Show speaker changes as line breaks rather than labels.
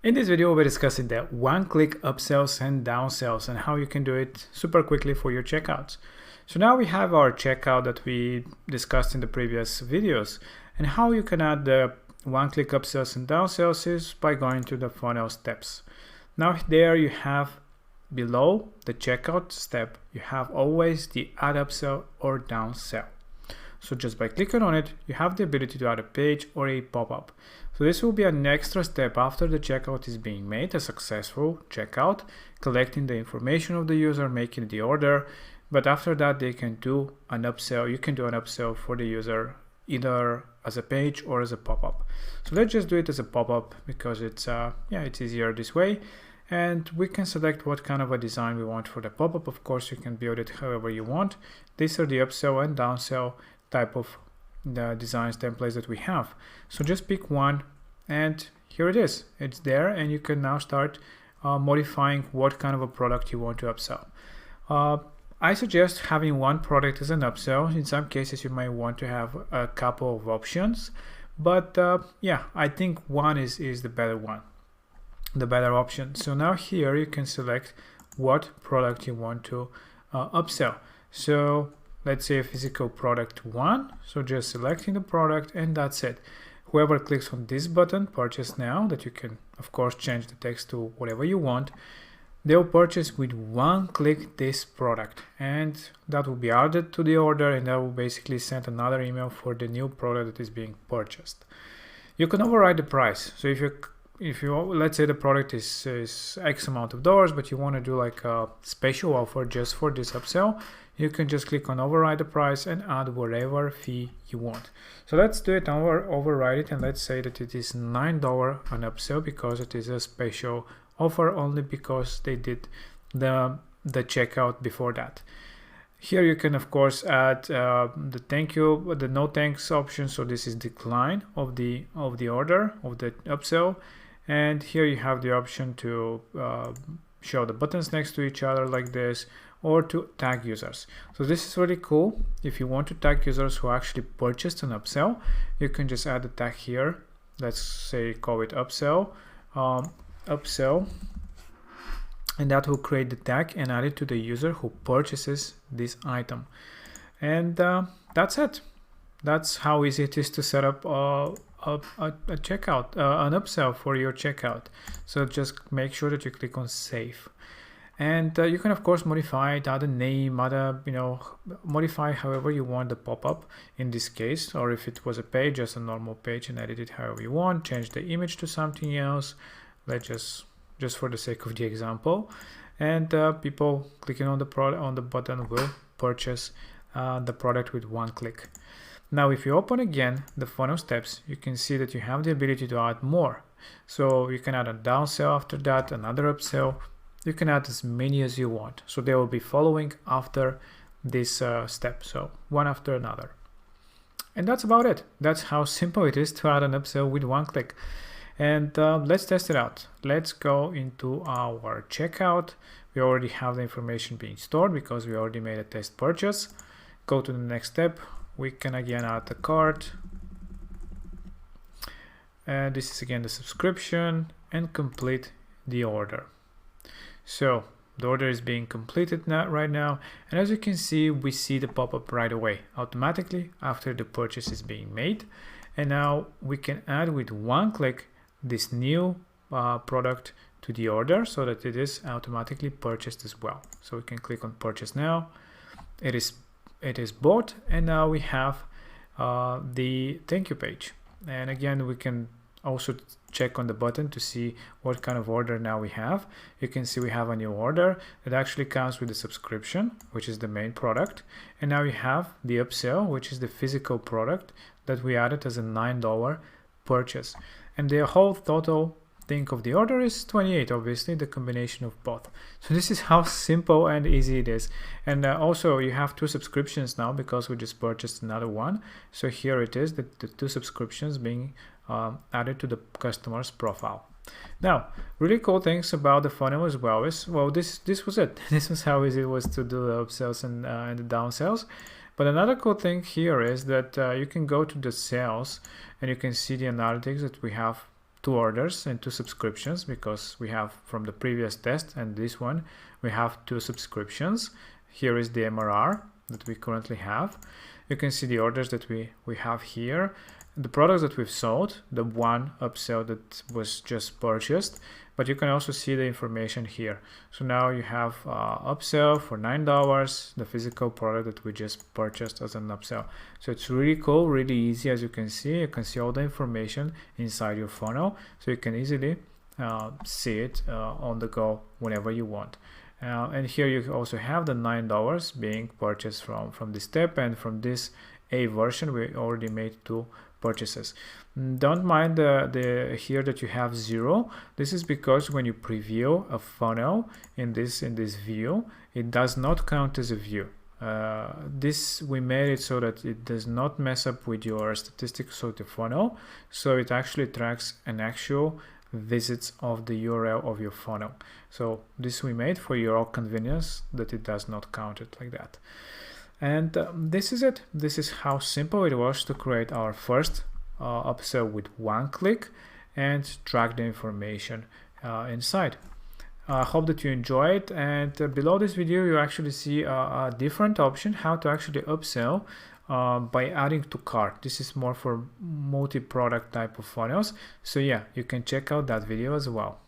In this video, we're discussing the one-click upsells and downsells and how you can do it super quickly for your checkouts. So now we have our checkout that we discussed in the previous videos, and how you can add the one-click upsells and downsells is by going to the funnel steps. Now there you have below the checkout step, you have always the add upsell or downsell. So just by clicking on it, you have the ability to add a page or a pop-up. So this will be an extra step after the checkout is being made, a successful checkout, collecting the information of the user, making the order. But after that, they can do an upsell. You can do an upsell for the user either as a page or as a pop-up. So let's just do it as a pop-up because it's easier this way. And we can select what kind of a design we want for the pop-up. Of course, you can build it however you want. These are the upsell and downsell type of the designs templates that we have. So just pick one and here it is. It's there, and you can now start modifying what kind of a product you want to upsell. I suggest having one product as an upsell. In some cases you might want to have a couple of options, but I think one is the better one, the better option. So now here you can select what product you want to upsell. So let's say a physical product 1. So just selecting the product, and that's it. Whoever clicks on this button, purchase now, that you can of course change the text to whatever you want, they'll purchase with one click this product, and that will be added to the order, and that will basically send another email for the new product that is being purchased. You can override the price. So if you let's say the product is X amount of dollars, but you want to do like a special offer just for this upsell, you can just click on override the price and add whatever fee you want. So let's do it, override it, and let's say that it is $9 an upsell because it is a special offer, only because they did the checkout before that. Here you can of course add the thank you, the no thanks option. So this is decline of the order of the upsell, and here you have the option to show the buttons next to each other like this, or to tag users. So this is really cool. If you want to tag users who actually purchased an upsell, you can just add the tag here. Let's say call it upsell, upsell, and that will create the tag and add it to the user who purchases this item. And that's it. That's how easy it is to set up a checkout, an upsell for your checkout. So just make sure that you click on save. And you can of course modify it, add a name, modify however you want the pop-up in this case, or if it was a page, just a normal page, and edit it however you want. Change the image to something else. Let's just for the sake of the example, and people clicking on the button will purchase the product with one click. Now if you open again the funnel steps, you can see that you have the ability to add more. So you can add a downsell after that, another upsell. You can add as many as you want, so they will be following after this step, so one after another. And that's about it. That's how simple it is to add an upsell with one click. And let's test it out. Let's go into our checkout. We already have the information being stored because we already made a test purchase. Go to the next step. We can again add the cart. And this is again the subscription, and complete the order. So the order is being completed right now, and as you can see, we see the pop-up right away automatically after the purchase is being made. And now we can add with one click this new product to the order so that it is automatically purchased as well. So we can click on purchase now. It is bought, and now we have the thank you page. And again, we can also check on the button to see what kind of order now we have. You can see we have a new order that actually comes with the subscription, which is the main product, and now we have the upsell, which is the physical product that we added as a $9 purchase. And the whole total thing of the order is 28, obviously the combination of both. So this is how simple and easy it is. And also you have 2 subscriptions now because we just purchased another one. So here it is, the 2 subscriptions being added to the customer's profile. Now, really cool things about the funnel as well is, well, this was it. This was how easy it was to do the upsells and the downsells. But another cool thing here is that you can go to the sales and you can see the analytics that we have two orders and two subscriptions, because we have from the previous test and this one we have two subscriptions. Here is the MRR that we currently have. You can see the orders that we have here, the products that we've sold, the one upsell that was just purchased, but you can also see the information here. So now you have upsell for $9, the physical product that we just purchased as an upsell. So it's really cool, really easy. As you can see all the information inside your funnel, so you can easily see it on the go whenever you want. And here you also have the $9 being purchased from this step, and from this A version we already made two purchases. Don't mind the here that you have 0. This is because when you preview a funnel in this view, it does not count as a view. This we made it so that it does not mess up with your statistics of the funnel, so it actually tracks an actual visits of the URL of your funnel. So this we made for your convenience, that it does not count it like that. And this is it. This is how simple it was to create our first upsell with one click and track the information inside. I hope that you enjoy it, and below this video you actually see a different option how to actually upsell by adding to cart. This is more for multi-product type of funnels, so yeah, you can check out that video as well.